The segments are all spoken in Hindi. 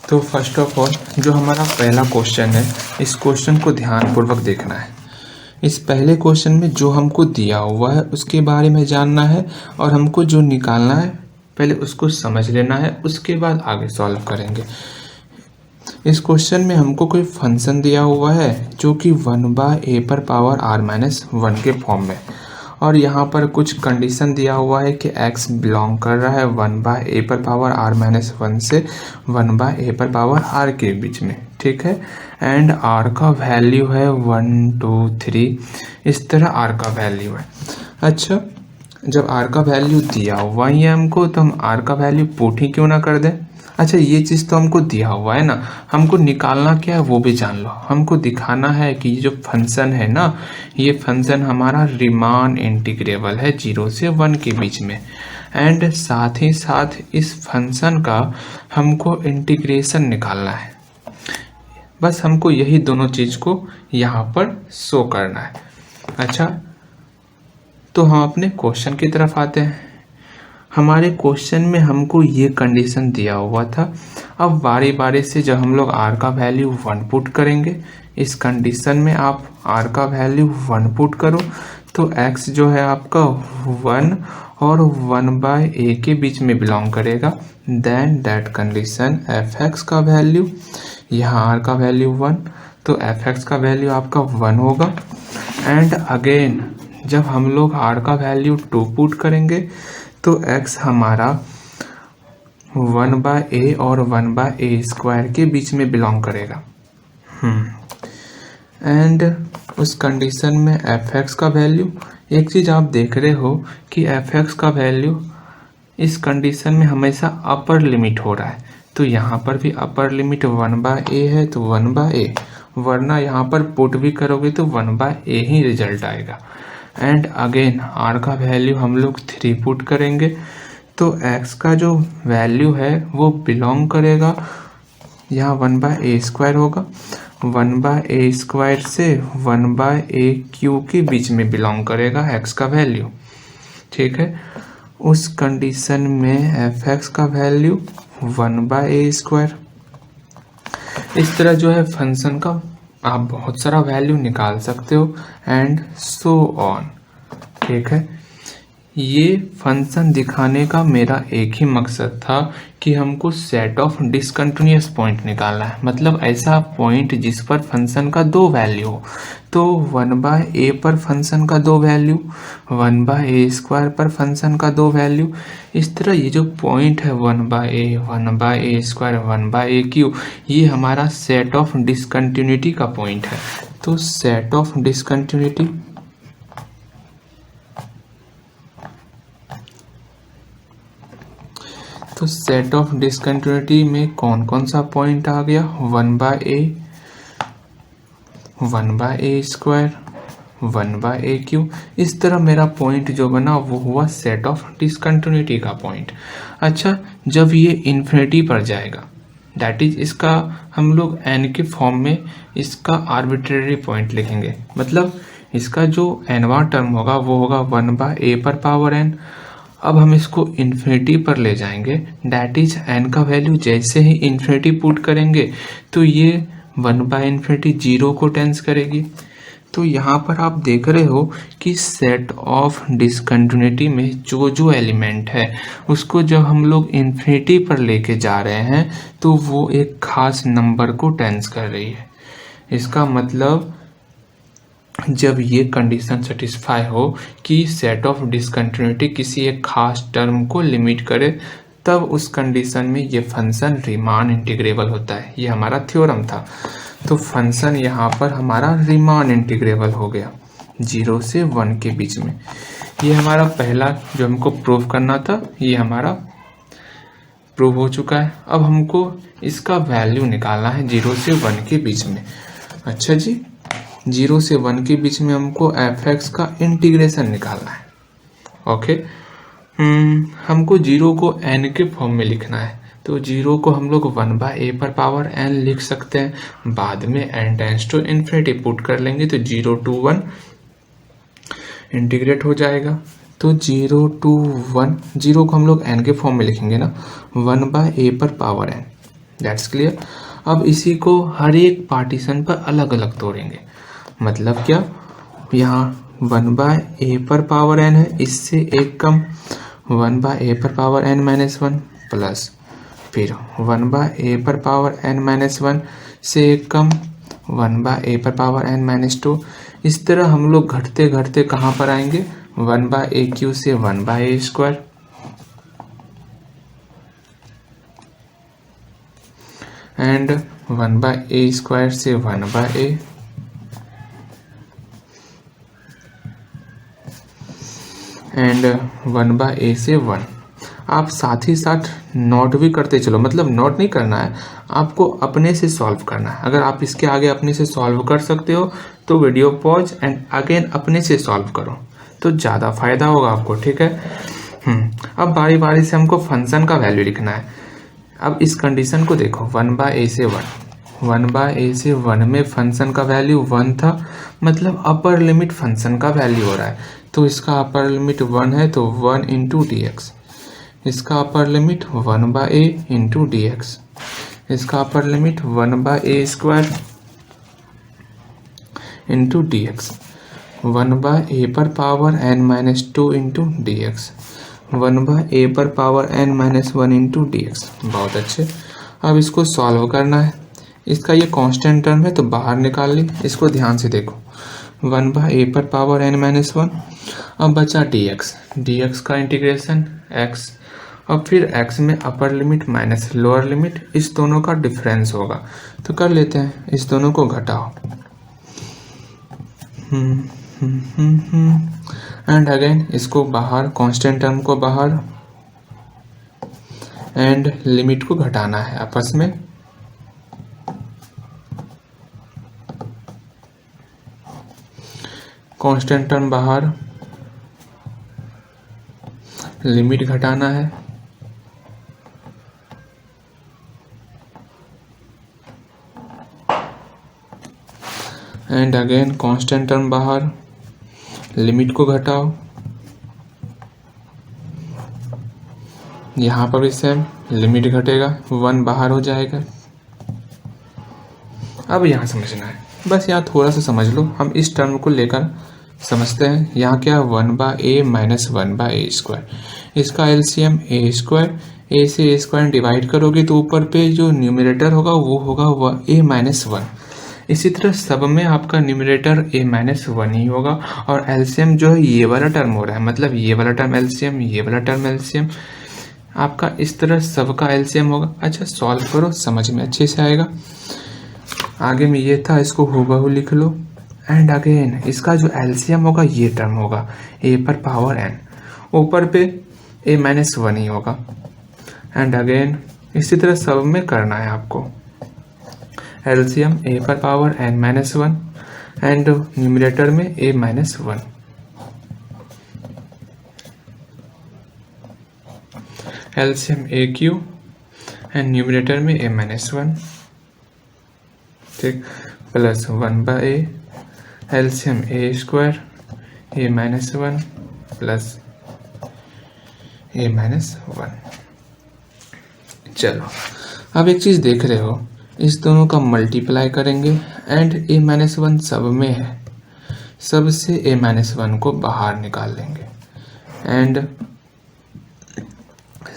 तो फर्स्ट ऑफ ऑल जो हमारा पहला क्वेश्चन है, इस क्वेश्चन को ध्यानपूर्वक देखना है। इस पहले क्वेश्चन में जो हमको दिया हुआ है उसके बारे में जानना है और हमको जो निकालना है पहले उसको समझ लेना है, उसके बाद आगे सॉल्व करेंगे। इस क्वेश्चन में हमको कोई फंक्शन दिया हुआ है जो कि 1/a⁻r−1 के फॉर्म में, और यहाँ पर कुछ कंडीशन दिया हुआ है कि x बिलोंग कर रहा है 1/a⁻r−1 से 1/a⁻r के बीच में, ठीक है। एंड r का वैल्यू है 1 2 3, इस तरह r का वैल्यू है। अच्छा, जब r का वैल्यू दिया हुआ ही है हमको, तो हम r का वैल्यू पुट ही क्यों ना कर दें। अच्छा, ये चीज़ तो हमको दिया हुआ है ना, हमको निकालना क्या है वो भी जान लो। हमको दिखाना है कि ये जो फंक्शन है ना, ये फंक्शन हमारा रीमान इंटीग्रेबल है 0 से 1 के बीच में, एंड साथ ही साथ इस फंक्शन का हमको इंटीग्रेशन निकालना है। बस हमको यही दोनों चीज़ को यहाँ पर शो करना है। अच्छा, तो हम अपने क्वेश्चन की तरफ आते हैं। हमारे क्वेश्चन में हमको ये कंडीशन दिया हुआ था। अब बारी बारी से जब हम लोग r का वैल्यू 1 पुट करेंगे, इस कंडीशन में आप r का वैल्यू 1 पुट करो तो x जो है आपका 1 और 1/a के बीच में बिलोंग करेगा। देन दैट कंडीशन f(x) का वैल्यू, यहाँ r का वैल्यू 1, तो f(x) का वैल्यू आपका 1 होगा। एंड अगेन जब हम लोग r का वैल्यू 2 पुट करेंगे तो x हमारा 1/a और 1/a² के बीच में बिलोंग करेगा। एंड उस कंडीशन में f(x) का वैल्यू, एक चीज़ आप देख रहे हो कि f(x) का वैल्यू इस कंडीशन में हमेशा अपर लिमिट हो रहा है, तो यहाँ पर भी अपर लिमिट 1/a है तो 1/a, वरना यहाँ पर पुट भी करोगे तो 1/a ही रिजल्ट आएगा। एंड अगेन r का वैल्यू हम लोग 3 पुट करेंगे तो x का जो वैल्यू है वो बिलोंग करेगा, यहाँ 1/a² होगा, 1/a² से 1/a³ के बीच में बिलोंग करेगा x का वैल्यू, ठीक है। उस कंडीशन में f(x) का वैल्यू 1/a²। इस तरह जो है फंक्शन का आप बहुत सारा वैल्यू निकाल सकते हो एंड सो ऑन, ठीक है। ये फंक्शन दिखाने का मेरा एक ही मकसद था कि हमको सेट ऑफ डिसकंटिन्यूअस पॉइंट निकालना है, मतलब ऐसा पॉइंट जिस पर फंक्शन का 2 वैल्यू हो। तो 1/a पर फंक्शन का 2 वैल्यू, 1/a² पर फंक्शन का 2 वैल्यू, इस तरह ये जो पॉइंट है 1/a, 1/a², 1/a³, ये हमारा सेट ऑफ डिसकंटिन्यूटी का पॉइंट है। तो सेट ऑफ डिसकंटिन्यूटी, तो सेट ऑफ डिसकंटिन्यूटी में कौन कौन सा पॉइंट आ गया, 1/a, 1/a², 1/a³, इस तरह मेरा पॉइंट जो बना वो हुआ सेट ऑफ डिसकंटिन्यूटी का पॉइंट। अच्छा, जब ये इन्फिनिटी पर जाएगा, दैट इज इसका हम लोग n के फॉर्म में इसका आर्बिट्रेरी पॉइंट लिखेंगे, मतलब इसका जो nवां टर्म होगा वो होगा 1/a⁻n। अब हम इसको इन्फिनिटी पर ले जाएंगे, दैट इज n का वैल्यू जैसे ही इन्फिनिटी पुट करेंगे तो ये 1/∞ 0 को टेंस करेगी। तो यहाँ पर आप देख रहे हो कि सेट ऑफ डिसकंटिन्यूटी में जो जो एलिमेंट है उसको जब हम लोग इन्फिनिटी पर लेके जा रहे हैं तो वो एक खास नंबर को टेंस कर रही है। इसका मतलब जब ये कंडीशन सेटिस्फाई हो कि सेट ऑफ डिसकंटिन्यूटी किसी एक खास टर्म को लिमिट करे, तब उस कंडीशन में ये फंक्शन रीमान इंटीग्रेबल होता है। ये हमारा थ्योरम था। तो फंक्शन यहाँ पर हमारा रीमान इंटीग्रेबल हो गया 0 से 1 के बीच में। ये हमारा पहला जो हमको प्रूव करना था, ये हमारा प्रूव हो चुका है। अब हमको इसका वैल्यू निकालना है 0 से 1 के बीच में। अच्छा जी, 0 से 1 के बीच में हमको f(x) का इंटीग्रेशन निकालना है। ओके, हमको 0 को n के फॉर्म में लिखना है, तो 0 को हम लोग 1/a⁻n लिख सकते हैं। बाद में n tends to infinity put कर लेंगे तो 0 to 1 इंटीग्रेट हो जाएगा। तो 0 to 1, 0 को हम लोग n के फॉर्म में लिखेंगे ना, 1/a⁻n, दैट्स क्लियर। अब इसी को हर एक पार्टीशन पर अलग अलग तोड़ेंगे। मतलब क्या, यहाँ 1/a पर पावर n है, इससे एक कम 1/a पर पावर n माइनस 1 प्लस फिर 1/a पर पावर n माइनस 1 से एक कम 1/a पर पावर n माइनस 2। इस तरह हम लोग घटते घटते कहाँ पर आएंगे, 1/a³ से 1/a² एंड 1/a² से 1/a एंड 1/a से 1। आप साथ ही साथ नोट भी करते चलो, मतलब नोट नहीं करना है, आपको अपने से सॉल्व करना है। अगर आप इसके आगे अपने से सॉल्व कर सकते हो तो वीडियो पॉज एंड अगेन अपने से सॉल्व करो तो ज़्यादा फायदा होगा आपको, ठीक है। अब बारी बारी से हमको फंक्शन का वैल्यू लिखना है। अब इस कंडीशन को देखो, 1/a से 1, 1/a से 1 में फंक्शन का वैल्यू 1 था, मतलब अपर लिमिट फंक्शन का वैल्यू हो रहा है, तो इसका अपर लिमिट 1 है तो 1 इंटू dx, इसका upper limit 1/a into dx, इसका upper limit 1/a² into dx, 1/a पर power n minus 2 into dx, 1/a पर power n minus 1 into dx। बहुत अच्छे। अब इसको सॉल्व करना है। इसका ये कांस्टेंट टर्म है तो बाहर निकाल ली। इसको ध्यान से देखो, 1/a पर पावर n माइनस 1। अब बचा dx का इंटीग्रेशन x, अब फिर x में upper limit minus lower limit, इस दोनों का डिफरेंस होगा तो कर लेते हैं, इस दोनों को घटाओ एंड अगेन इसको बाहर, कांस्टेंट टर्म को बाहर एंड लिमिट को घटाना है आपस में। कांस्टेंट टर्म बाहर, लिमिट घटाना है एंड अगेन कांस्टेंट टर्म बाहर, लिमिट को घटाओ। यहाँ पर भी सेम, लिमिट घटेगा, 1 बाहर हो जाएगा। अब यहाँ समझना है, बस यहाँ थोड़ा सा समझ लो, हम इस टर्म को लेकर समझते हैं। यहाँ क्या, 1/a माइनस 1/a², इसका एलसीएम a², a से a² डिवाइड करोगे तो ऊपर पे जो न्यूमरेटर होगा वो होगा a माइनस 1। इसी तरह सब में आपका न्यूमरेटर a माइनस 1 ही होगा और एलसीएम जो है ये वाला टर्म हो रहा है, मतलब ये वाला टर्म एलसीएम, ये वाला टर्म एलसीएम, आपका इस तरह सबका एलसीएम होगा। अच्छा सॉल्व करो, समझ में अच्छे से आएगा। आगे में ये था, इसको हूबहू लिख लो एंड अगेन इसका जो एलसीएम होगा ये टर्म होगा a पर पावर n, ऊपर पे a माइनस 1 ही होगा एंड अगेन इसी तरह सब में करना है आपको। एलसीएम a पर power n minus 1 and numerator में a minus 1, LCM a³ and numerator में a माइनस 1, ठीक, plus 1/a, LCM a² a minus 1 plus a minus 1। चलो अब एक चीज देख रहे हो, इस दोनों का मल्टीप्लाई करेंगे एंड a माइनस 1 सब में है, सब से a माइनस 1 को बाहर निकाल लेंगे एंड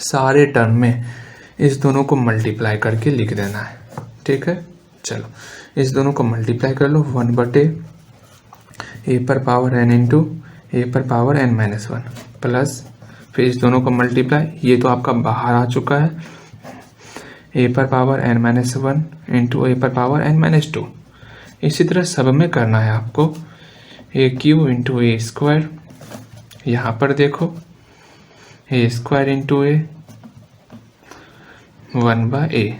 सारे टर्म में इस दोनों को मल्टीप्लाई करके लिख देना है, ठीक है। चलो इस दोनों को मल्टीप्लाई कर लो, 1/a पर पावर n इंटू a पर पावर n माइनस 1 प्लस फिर इस दोनों को मल्टीप्लाई, ये तो आपका बाहर आ चुका है, a पर power n minus 1 into a पर पावर n माइनस 2। इसी तरह सब में करना है आपको, a³ इंटू a², यहाँ पर देखो a² into a, 1/a,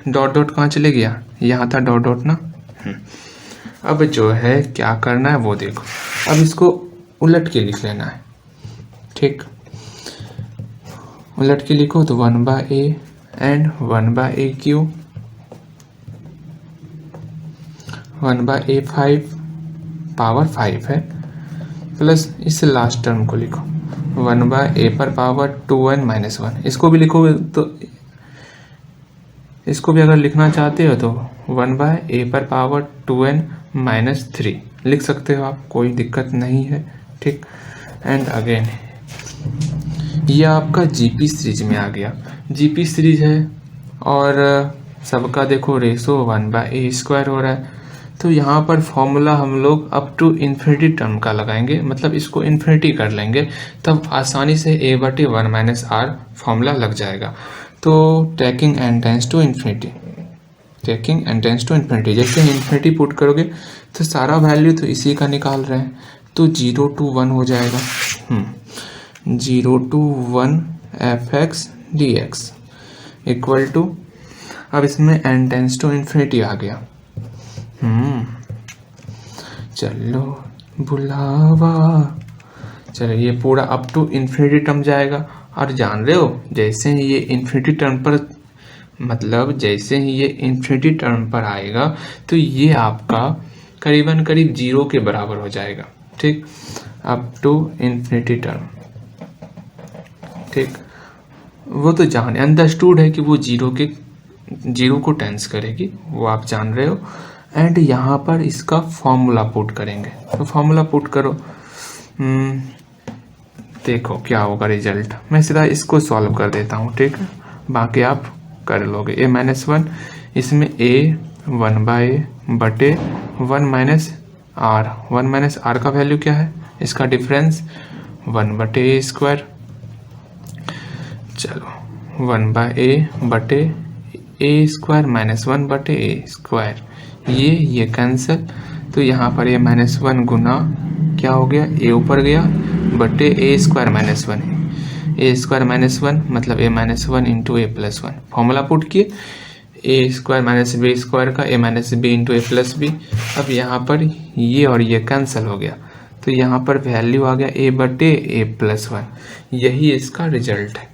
dot dot कहाँ चले गया, यहाँ था डॉट डॉट ना। अब जो है क्या करना है वो देखो, अब इसको उलट के लिख लेना है, ठीक, उलट के लिखो तो 1/a and 1/a³, 1/a5 power 5 है प्लस इस लास्ट टर्म को लिखो 1/a पर पावर 2n माइनस 1, इसको भी लिखोगे तो इसको भी अगर लिखना चाहते हो तो 1/a पर पावर 2n-3 लिख सकते हो आप, कोई दिक्कत नहीं है, ठीक। एंड अगेन ये आपका जीपी सीरीज में आ गया, जीपी सीरीज है और सबका देखो रेशो 1/a² हो रहा है। तो यहाँ पर फॉर्मूला हम लोग अप टू इन्फिनिटी टर्म का लगाएंगे, मतलब इसको इन्फिनिटी कर लेंगे, तब आसानी से a/1 - r फॉर्मूला लग जाएगा। तो taking n tends to infinity, taking n tends to infinity, जैसे इन्फिनिटी पुट करोगे तो सारा वैल्यू तो इसी का निकाल रहे हैं, तो 0 to 1 हो जाएगा। 0 to 1 f(x) dx equal to, अब इसमें n टेंड्स टू इन्फिनिटी आ गया। चलो बुलावा, चलो ये पूरा अप टू इन्फिनिटी टर्म जाएगा। और जान रहे हो जैसे ही ये इन्फिनिटी टर्म पर, मतलब जैसे ही ये इन्फिनिटी टर्म पर आएगा तो ये आपका करीबन करीब 0 के बराबर हो जाएगा, ठीक। अप टू इन्फिनिटी टर्म, ठीक। वो तो जान अंडरस्टूड है कि वो 0 को टेंस करेगी, वो आप जान रहे हो। एंड यहाँ पर इसका फॉर्मूला पुट करेंगे, तो फॉर्मूला पुट करो। देखो क्या होगा रिजल्ट, मैं सीधा इसको सॉल्व कर देता हूँ, ठीक है, बाकी आप कर लोगे। a-1 इसमें a 1/1 - r का वैल्यू क्या है, इसका डिफरेंस 1/a²। चलो 1/a/a² -1/a², ये कैंसिल, तो यहाँ पर a-1 गुना क्या हो गया, a ऊपर गया बटे a² - 1, a² - 1 मतलब a-1 into a+1, formula put किए, a² - b² का a - b इंटू a+b। अब यहाँ पर ये और ये कैंसिल हो गया, तो यहाँ पर वैल्यू आ गया a/a+1, यही इसका रिजल्ट है।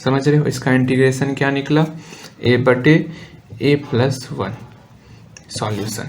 समझ रहे हो, इसका इंटीग्रेशन क्या निकला, a/a+1 सॉल्यूशन।